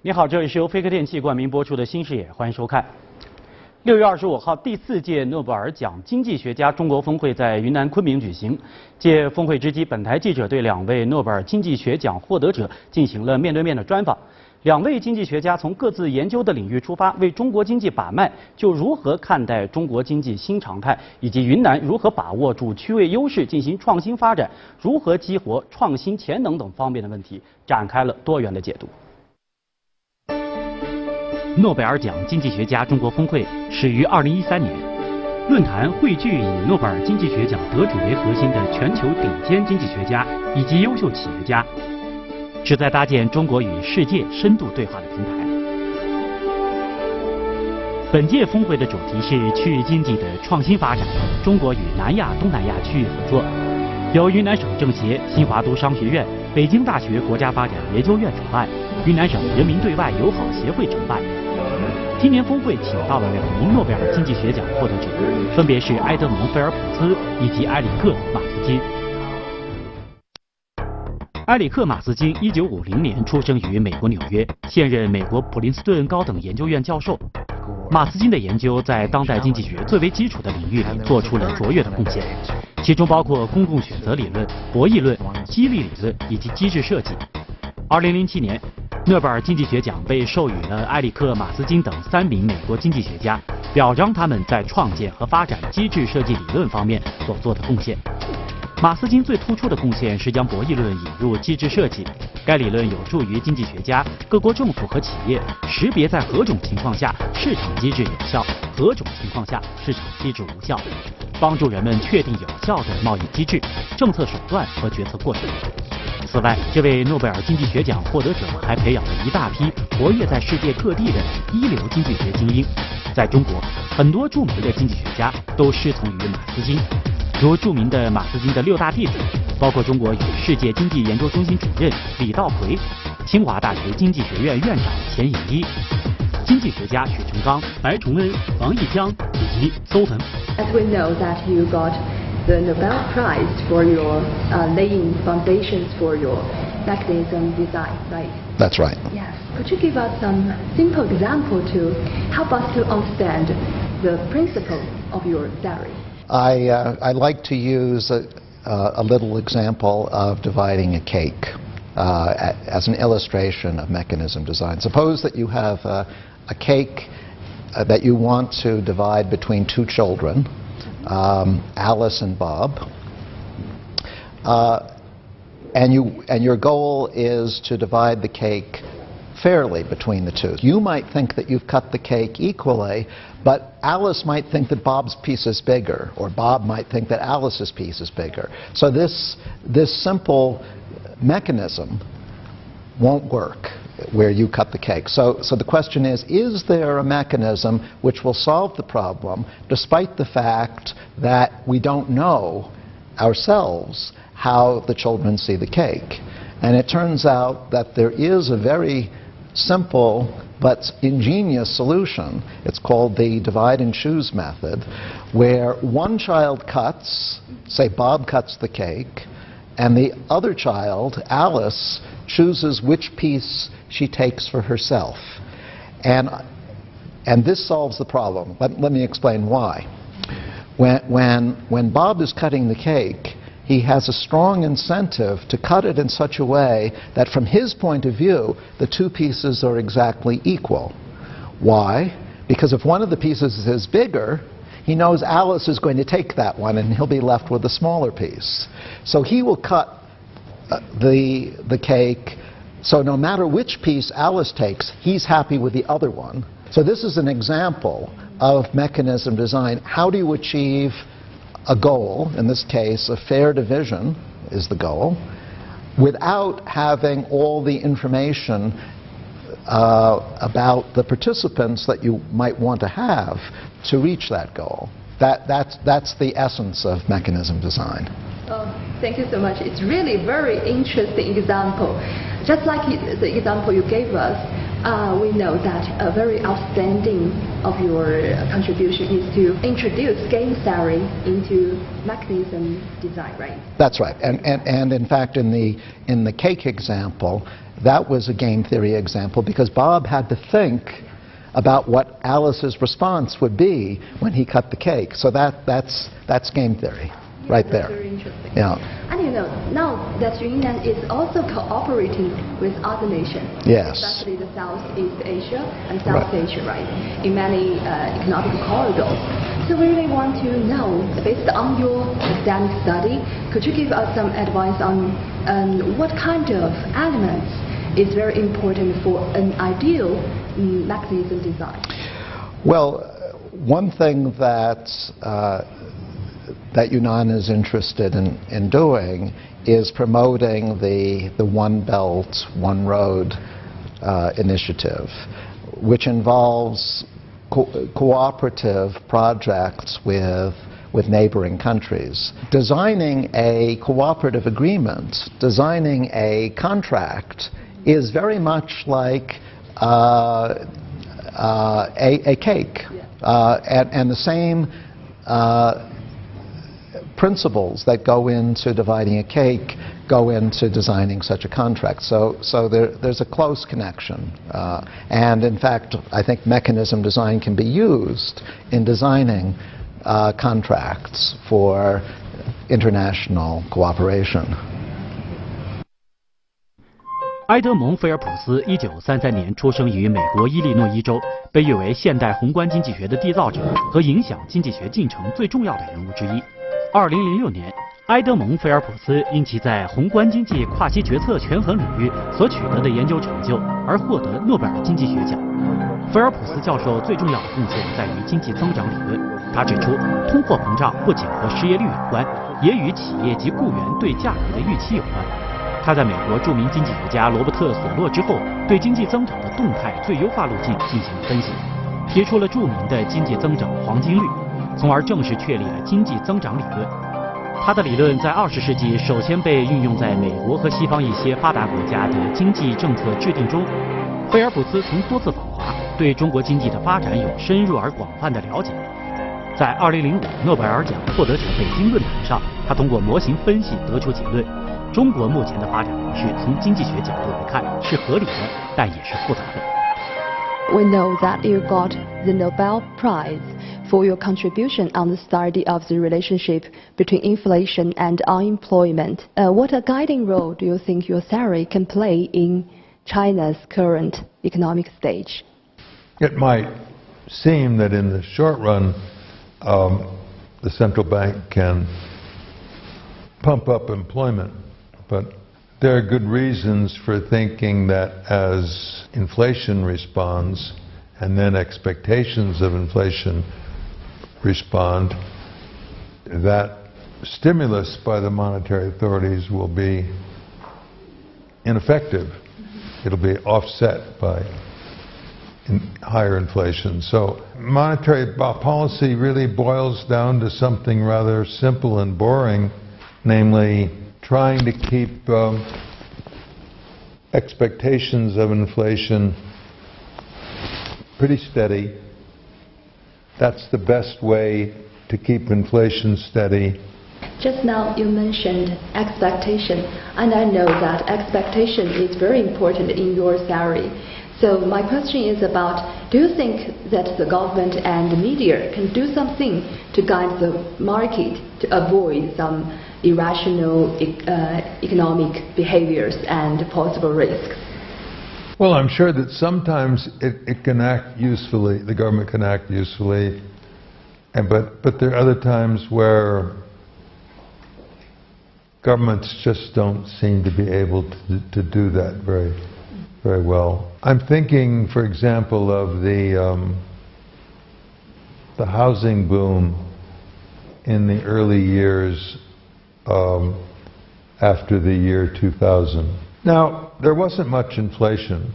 你好，这里是由飞科电器冠名播出的《新视野》，欢迎收看。6月25号，第4届诺贝尔奖经济学家中国峰会在云南昆明举行。借峰会之机，本台记者对2位诺贝尔经济学奖获得者进行了面对面的专访。2位经济学家从各自研究的领域出发，为中国经济把脉，就如何看待中国经济新常态，以及云南如何把握住区位优势进行创新发展，如何激活创新潜能等方面的问题，展开了多元的解读。诺贝尔奖经济学家中国峰会始于2013年，论坛汇聚以诺贝尔经济学奖得主为核心的全球顶尖经济学家以及优秀企业家，旨在搭建中国与世界深度对话的平台。本届峰会的主题是区域经济的创新发展，中国与南亚、东南亚区域合作，由云南省政协、新华都商学院、北京大学国家发展研究院主办，云南省人民对外友好协会承办。今年峰会请到了2名诺贝尔经济学奖获得者，分别是埃德蒙·菲尔普斯以及埃里克·马斯金。埃里克·马斯金1950年出生于美国纽约，现任美国普林斯顿高等研究院教授。马斯金的研究在当代经济学最为基础的领域里做出了卓越的贡献，其中包括公共选择理论、博弈论、激励理论以及机制设计。2007年，诺贝尔经济学奖被授予了埃里克·马斯金等3名美国经济学家，表彰他们在创建和发展机制设计理论方面所做的贡献。马斯金最突出的贡献是将博弈论引入机制设计，该理论有助于经济学家、各国政府和企业识别在何种情况下市场机制有效，何种情况下市场机制无效，帮助人们确定有效的贸易机制、政策手段和决策过程。此外，这位诺贝尔经济学奖获得者还培养了一大批活跃在世界各地的一流经济学精英。在中国，很多著名的经济学家都师从于马斯金，如著名的马斯金的6大弟子，包括中国与世界经济研究中心主任李道奎、清华大学经济学院院长钱颖一、经济学家许成刚、白崇恩、王义江以及邹腾。As we know that you got the Nobel Prize for your laying foundations for your mechanism design, right? That's right. Yes. Could you give us some simple example to help us to understand the principle of your theory? I like to use a little example of dividing a cake as an illustration of mechanism design. Suppose that you have a cake that you want to divide between 2 children, Alice and Bob, and your goal is to divide the cake fairly between the 2. You might think that you've cut the cake equally, but Alice might think that Bob's piece is bigger, or Bob might think that Alice's piece is bigger. So this simple mechanism won't work where you cut the cake. So the question is there a mechanism which will solve the problem despite the fact that we don't know ourselves how the children see the cake? And it turns out that there is a very simple but ingenious solution. It's called the divide and choose method, where one child cuts, say Bob cuts the cake, and the other child, Alice, chooses which piece she takes for herself. And this solves the problem. Let me explain why. When Bob is cutting the cake, he has a strong incentive to cut it in such a way that from his point of view, the 2 pieces are exactly equal. Why? Because if one of the pieces is bigger, he knows Alice is going to take that one and he'll be left with a smaller piece. So he will cut the cake, so no matter which piece Alice takes, he's happy with the other one. So this is an example of mechanism design. How do you achieve a goal, in this case a fair division is the goal, without having all the information about the participants that you might want to have to reach that goal? That's the essence of mechanism design. Oh, thank you so much. It's really very interesting example. Just like the example you gave us, we know that a very outstanding of your contribution is to introduce game theory into mechanism design, right? That's right. And in fact, in the cake example, that was a game theory example because Bob had to think about what Alice's response would be when he cut the cake. So that's game theory. Right there. Very interesting. Yeah. And now that Yunnan is also cooperating with other nations, yes, especially the Southeast Asia and South Asia, right, in many economic corridors. So we really want to know, based on your academic study, could you give us some advice on what kind of elements is very important for an ideal mechanism design? Well, one thing that Yunnan is interested in doing is promoting the One Belt, One Road initiative, which involves cooperative projects with neighboring countries. Designing a cooperative agreement, designing a contract is very much like a cake, and the same principles that go into dividing a cake go into designing such a contract. So there's a close connection. And in fact, I think mechanism design can be used in designing contracts for international cooperation. 埃德蒙·菲尔普斯1933年出生于美国伊利诺伊州，被誉为现代宏观经济学的缔造者和影响经济学进程最重要的人物之一。2006年，埃德蒙·菲尔普斯因其在宏观经济跨期决策权衡领域所取得的研究成就而获得诺贝尔经济学奖。菲尔普斯教授最重要的贡献在于经济增长理论。他指出，通货膨胀不仅和失业率有关，也与企业及雇员对价格的预期有关。他在美国著名经济学家罗伯特·索洛之后，对经济增长的动态最优化路径进行分析，提出了著名的经济增长黄金律，从而正式确立了经济增长理论。他的理论在20世纪首先被运用在美国和西方一些发达国家的经济政策制定中。菲尔普斯曾多次访华，对中国经济的发展有深入而广泛的了解。在2005诺贝尔奖获得者北京论坛上，他通过模型分析得出结论：中国目前的发展模式从经济学角度来看是合理的，但也是复杂的。We know that you got the Nobel Prize for your contribution on the study of the relationship between inflation and unemployment. What a guiding role do you think your theory can play in China's current economic stage? It might seem that in the short run, the central bank can pump up employment, but there are good reasons for thinking that as inflation responds and then expectations of inflation respond, that stimulus by the monetary authorities will be ineffective. It'll be offset by higher inflation. So monetary policy really boils down to something rather simple and boring, namely trying to keep expectations of inflation pretty steady. That's the best way to keep inflation steady. Just now you mentioned expectation, and I know that expectation is very important in your theory. So my question is about, do you think that the government and the media can do something to guide the market to avoid some irrational economic behaviors and possible risks? Well, I'm sure that sometimes it can act usefully, the government can act usefully, but there are other times where governments just don't seem to be able to do that very well. I'm thinking, for example, of the housing boom in the early years after the year 2000. Now, there wasn't much inflation,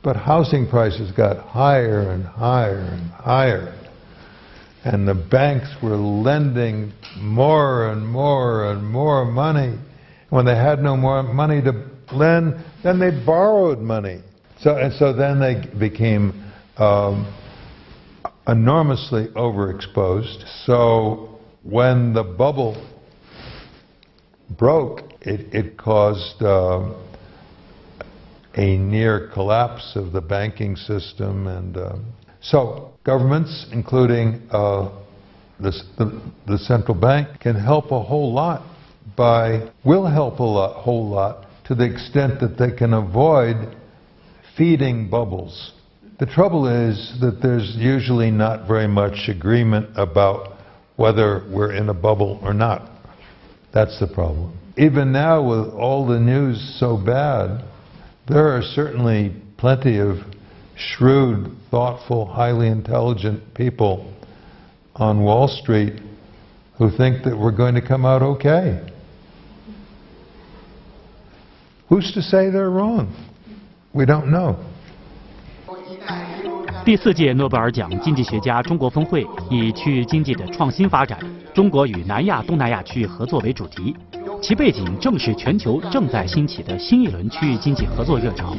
but housing prices got higher and higher and higher. And the banks were lending more and more and more money. When they had no more money to lend, then they borrowed money. So then they became enormously overexposed. So when the bubble broke, it caused a near collapse of the banking system, and so governments, including the central bank, can help a whole lot will help a whole lot to the extent that they can avoid feeding bubbles. The trouble is that there's usually not very much agreement about whether we're in a bubble or not. That's the problem. Even now, with all the news so bad, there are certainly plenty of shrewd, thoughtful, highly intelligent people on Wall Street who think that we're going to come out okay. Who's to say they're wrong? We don't know. 第4届诺贝尔奖经济学家中国峰会以区域经济的创新发展，中国与南亚、东南亚区域合作为主题，其背景正是全球正在兴起的新一轮区域经济合作热潮。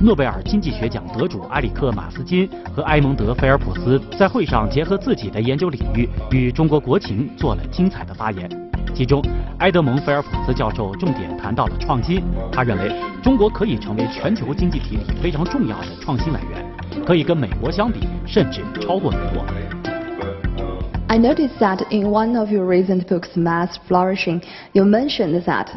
诺贝尔经济学奖得主埃里克·马斯金和埃蒙德·菲尔普斯在会上结合自己的研究领域与中国国情做了精彩的发言。其中，埃德蒙·菲尔普斯教授重点谈到了创新。他认为，中国可以成为全球经济体里非常重要的创新来源，可以跟美国相比，甚至超过美国。I noticed that in one of your recent books, Mass Flourishing, you mentioned that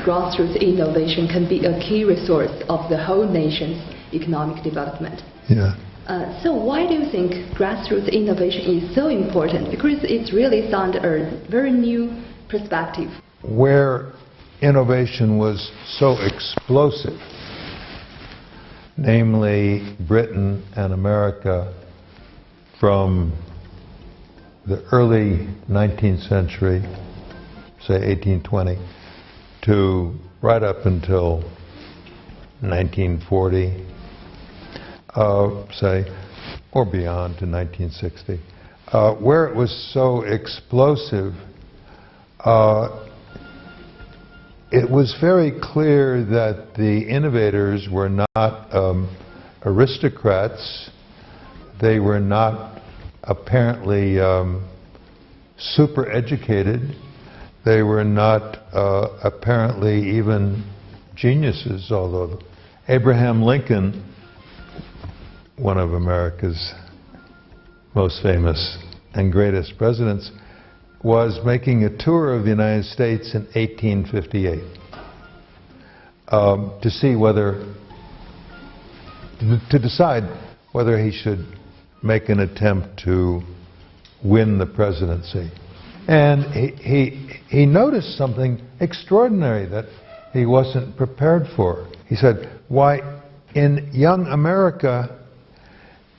grassroots innovation can be a key resource of the whole nation's economic development. Yeah. So why do you think grassroots innovation is so important? Because it's really found a very new perspective. Where innovation was so explosive, namely Britain and America from the early 19th century, say 1820, to right up until 1940, say, or beyond to 1960, where it was so explosive, it was very clear that the innovators were not aristocrats. They were not apparently super educated. They were not apparently even geniuses, although Abraham Lincoln, one of America's most famous and greatest presidents, was making a tour of the United States in 1858 to decide whether he should make an attempt to win the presidency. And he noticed something extraordinary that he wasn't prepared for. He said, why, in young America,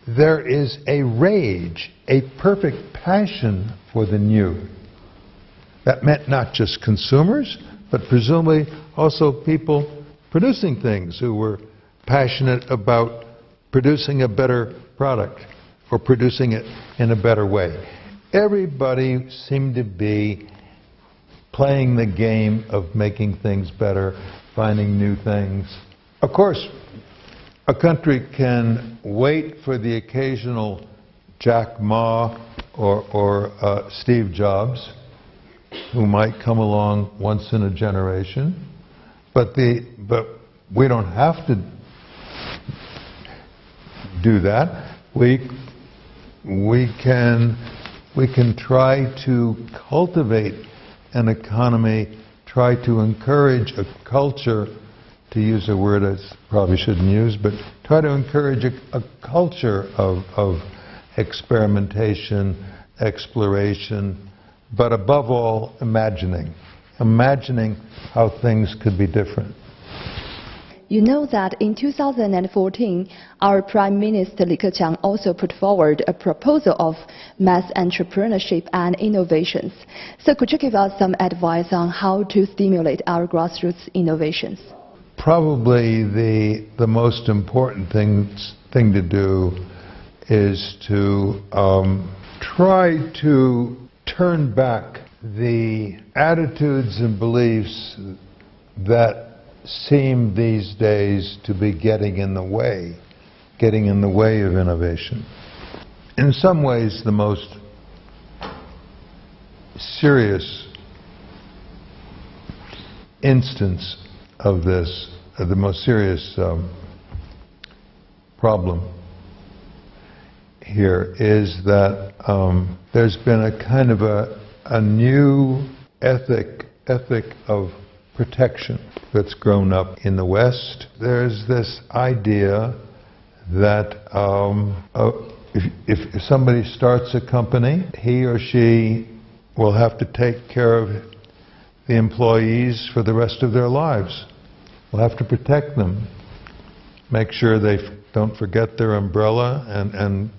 there is a rage, a perfect passion for the new. That meant not just consumers, but presumably also people producing things who were passionate about producing a better product or producing it in a better way. Everybody seemed to be playing the game of making things better, finding new things. Of course, a country can wait for the occasional Jack Ma or Steve Jobs, who might come along once in a generation, but we don't have to do that. We can try to cultivate an economy, try to encourage a culture, to use a word I probably shouldn't use, but try to encourage a culture of experimentation, exploration, but above all, imagining how things could be different. You know that in 2014, our Prime Minister Li Keqiang also put forward a proposal of mass entrepreneurship and innovations. So could you give us some advice on how to stimulate our grassroots innovations? Probably the most important thing to do is to try to turn back the attitudes and beliefs that seem these days to be getting in the way of innovation. In some ways, the most serious instance of this, the most serious problem here is that there's been a kind of a new ethic of protection that's grown up in the West. There's this idea that if somebody starts a company, he or she will have to take care of the employees for the rest of their lives. Will have to protect them, make sure they don't forget their umbrella and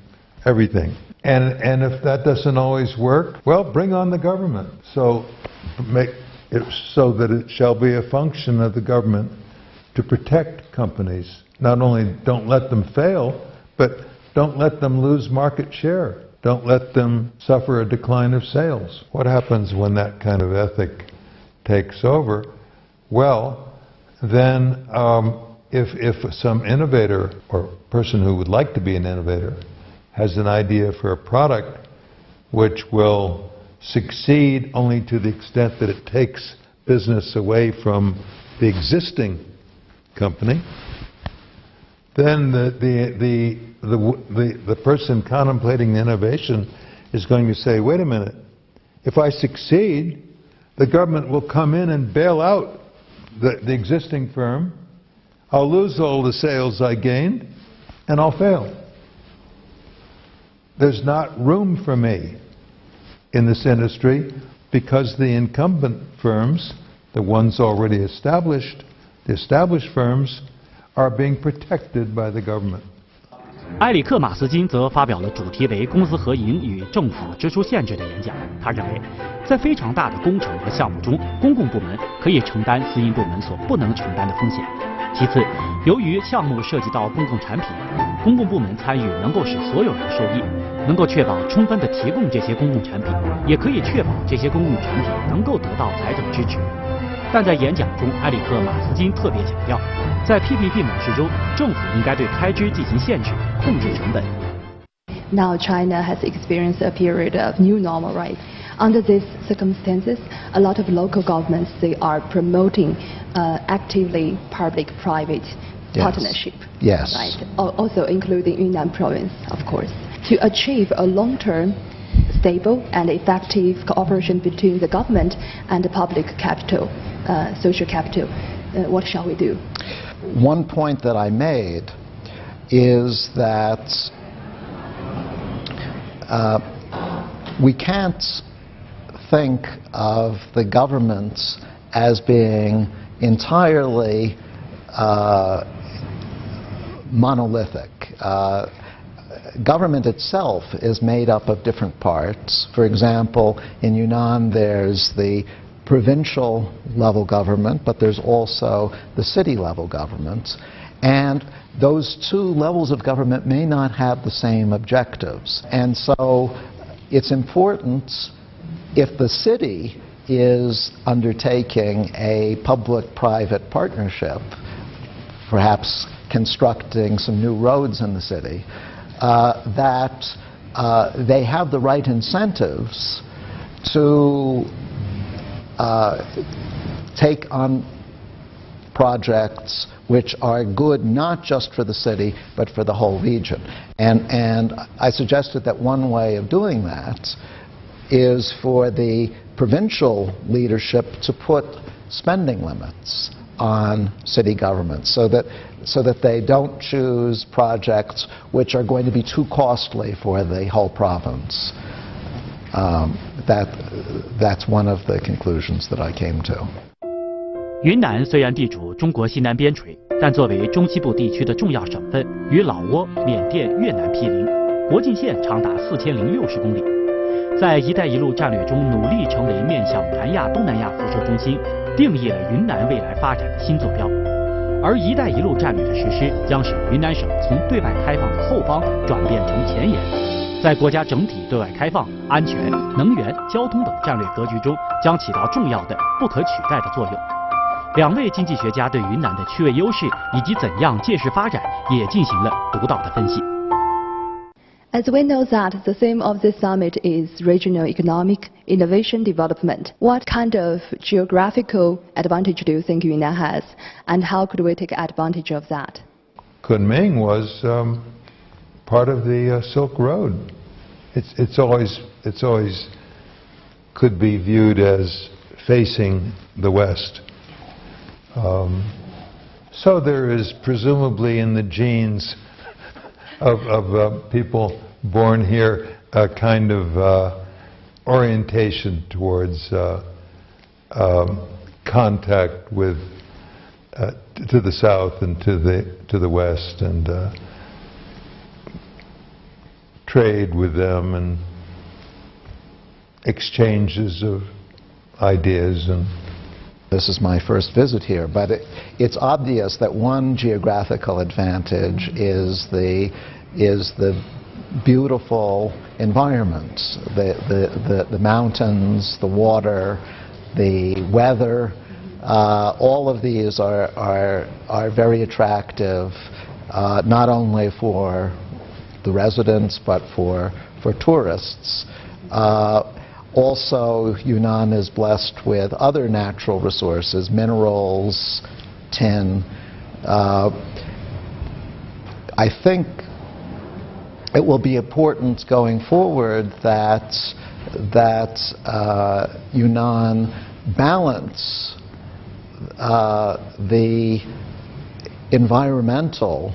everything. And if that doesn't always work, well, bring on the government. So make it so that it shall be a function of the government to protect companies. Not only don't let them fail, but don't let them lose market share. Don't let them suffer a decline of sales. What happens when that kind of ethic takes over? Well, then if some innovator or person who would like to be an innovator has an idea for a product which will succeed only to the extent that it takes business away from the existing company, then the person contemplating the innovation is going to say, wait a minute, if I succeed, the government will come in and bail out the existing firm, I'll lose all the sales I gained, and I'll fail. There's not room for me in this industry because the incumbent firms, the ones already established, the established firms, are being protected by the government. 埃里克·马斯金则发表了主题为“公私合营与政府支出限制”的演讲。他认为，在非常大的工程和项目中，公共部门可以承担私营部门所不能承担的风险。其次，由于项目涉及到公共产品，公共部门参与能够使所有人受益，能够确保充分地提供这些公共产品，也可以确保这些公共产品能够得到财政支持。但在演讲中，埃里克·马斯金特别强调，在 PPP 模式中，政府应该对开支进行限制，控制成本。Now China has experienced a period of new normal, right? Under these circumstances, a lot of local governments, they are promoting actively public-private partnership. Yes. Right. Also including Yunnan province, of course, to achieve a long-term, stable and effective cooperation between the government and the public capital, social capital. What shall we do? One point that I made is that we can't think of the governments as being entirely monolithic. Government itself is made up of different parts. For example, in Yunnan there's the provincial level government, but there's also the city level government. And those two levels of government may not have the same objectives. And so it's important, if the city is undertaking a public-private partnership, perhaps constructing some new roads in the city, that they have the right incentives to take on projects which are good not just for the city but for the whole region. And I suggested that one way of doing that is for the provincial leadership to put spending limits on city governments so that they don't choose projects which are going to be too costly for the whole province. That's one of the conclusions that I came to. 云南虽然地处中国西南边陲，但作为中西部地区的重要省份，与老挝、缅甸、越南毗邻，国境线长达4060公里。在“一带一路”战略中，努力成为面向南亚、东南亚辐射中心，定义了云南未来发展的新坐标。而“一带一路”战略的实施，将使云南省从对外开放的后方转变成前沿，在国家整体对外开放、安全、能源、交通等战略格局中，将起到重要的、不可取代的作用。两位经济学家对云南的区位优势以及怎样借势发展，也进行了独到的分析。As we know that the theme of this summit is regional economic innovation development, what kind of geographical advantage do you think Yunnan has, and how could we take advantage of that? Kunming was part of the Silk Road. It's always could be viewed as facing the West. So there is presumably in the genes of people born here a kind of orientation towards contact with to the south and to the west, and trade with them and exchanges of ideas. And this is my first visit here, but it's obvious that one geographical advantage is the beautiful environments, the mountains, the water, the weather. All of these are very attractive, not only for the residents but for tourists. Also, Yunnan is blessed with other natural resources, minerals, tin. I think it will be important going forward that Yunnan balance the environmental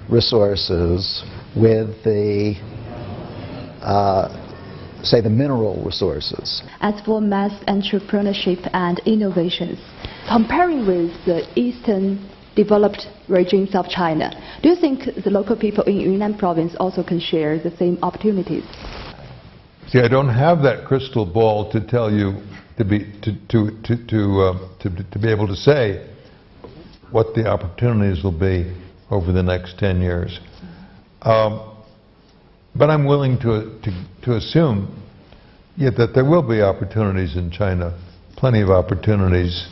resources with the say the mineral resources. As for mass entrepreneurship and innovations, comparing with the eastern developed regions of China, do you think the local people in Yunnan province also can share the same opportunities? See, I don't have that crystal ball to tell you to be able to say what the opportunities will be over the next 10 years. But I'm willing to assume that there will be opportunities in China, plenty of opportunities.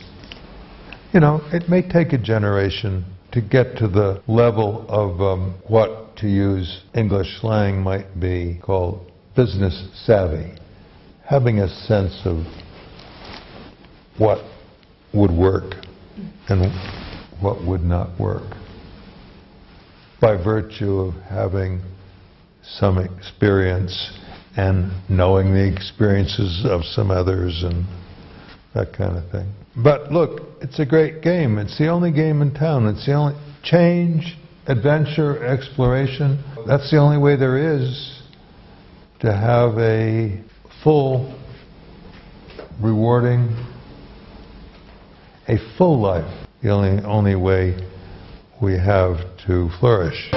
You know, it may take a generation to get to the level of what, to use English slang, might be called business savvy, having a sense of what would work and what would not work, by virtue of having some experience and knowing the experiences of some others and that kind of thing. But look, it's a great game. It's the only game in town. It's the only change, adventure, exploration. That's the only way there is to have a full, rewarding, a full life. The only way we have to flourish.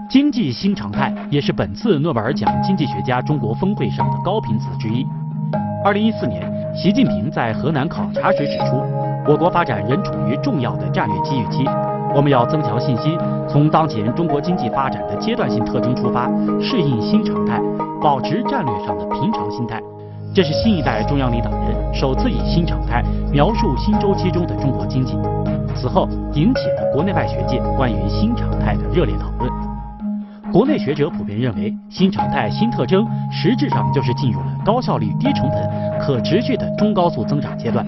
经济新常态也是本次诺贝尔奖经济学家中国峰会上的高频词之一。2014年，习近平在河南考察时指出，我国发展仍处于重要的战略机遇期，我们要增强信心，从当前中国经济发展的阶段性特征出发，适应新常态，保持战略上的平常心态。这是新一代中央领导人首次以新常态描述新周期中的中国经济。此后引起了国内外学界关于新常态的热烈讨论。国内学者普遍认为，新常态新特征实质上就是进入了高效率、低成本、可持续的中高速增长阶段。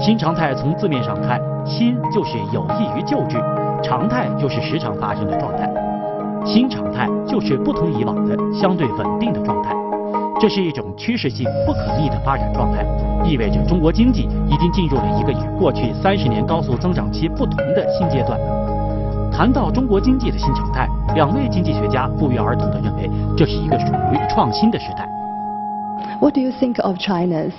新常态从字面上看，新就是有益于旧制，常态就是时常发生的状态。新常态就是不同以往的相对稳定的状态，这是一种趋势性不可逆的发展状态，意味着中国经济已经进入了一个与过去30年高速增长期不同的新阶段。谈到中国经济的新常态，两位经济学家不约而同地认为，这是一个属于创新的时代。What do you think of China's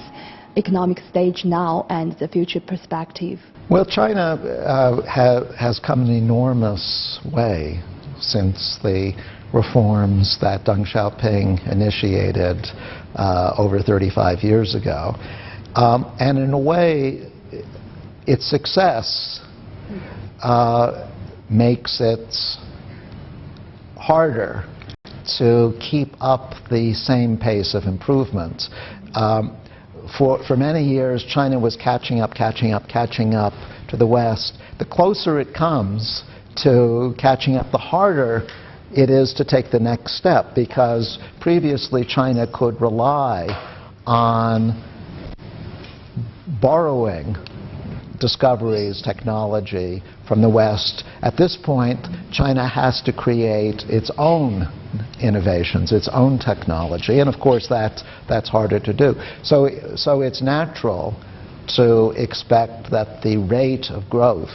economic stage now and the future perspective? Well, China has come an enormous way since the reforms that Deng Xiaoping initiated over 35 years ago. And in a way, its success makes it harder to keep up the same pace of improvement. For many years, China was catching up to the West. The closer it comes to catching up, the harder it is to take the next step, because previously China could rely on borrowing discoveries, technology from the West. At this point, China has to create its own innovations, its own technology, and of course that's harder to do. So it's natural to expect that the rate of growth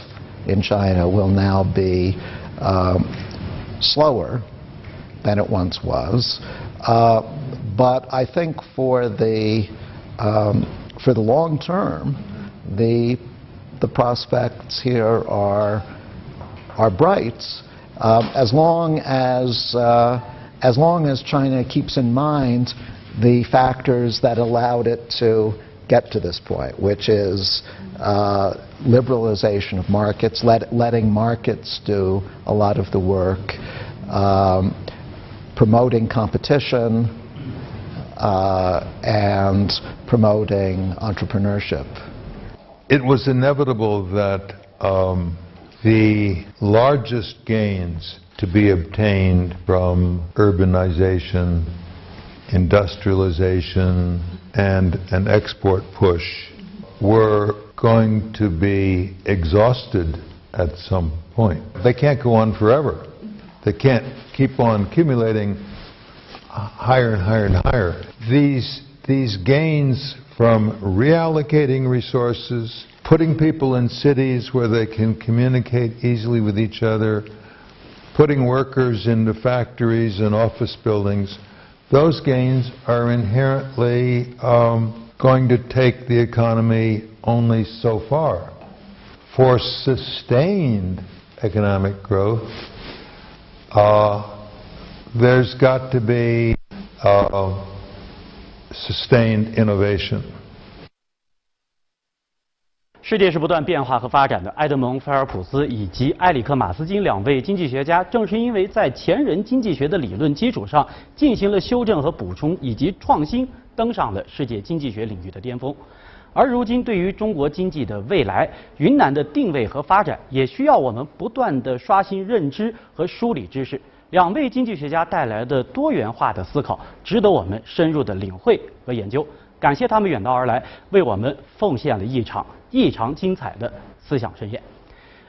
in China will now be slower than it once was. But I think for the long term, the prospects here are bright, as long as China keeps in mind the factors that allowed it to get to this point, which is liberalization of markets, letting markets do a lot of the work, promoting competition, and promoting entrepreneurship. It was inevitable that the largest gains to be obtained from urbanization, industrialization, and an export push were going to be exhausted at some point. They can't go on forever. They can't keep on accumulating higher and higher and higher. These gains from reallocating resources, putting people in cities where they can communicate easily with each other, putting workers into factories and office buildings, those gains are inherently going to take the economy only so far. For sustained economic growth, there's got to be sustained innovation. 世界是不断变化和发展的。埃德蒙·菲尔普斯以及埃里克·马斯金两位经济学家，正是因为在前人经济学的理论基础上进行了修正和补充以及创新，登上了世界经济学领域的巅峰。而如今，对于中国经济的未来，云南的定位和发展，也需要我们不断的刷新认知和梳理知识。两位经济学家带来的多元化的思考，值得我们深入的领会和研究。感谢他们远道而来，为我们奉献了一场异常精彩的思想盛宴。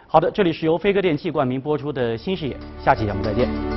好的，这里是由飞鸽电器冠名播出的新视野，下期节目再见。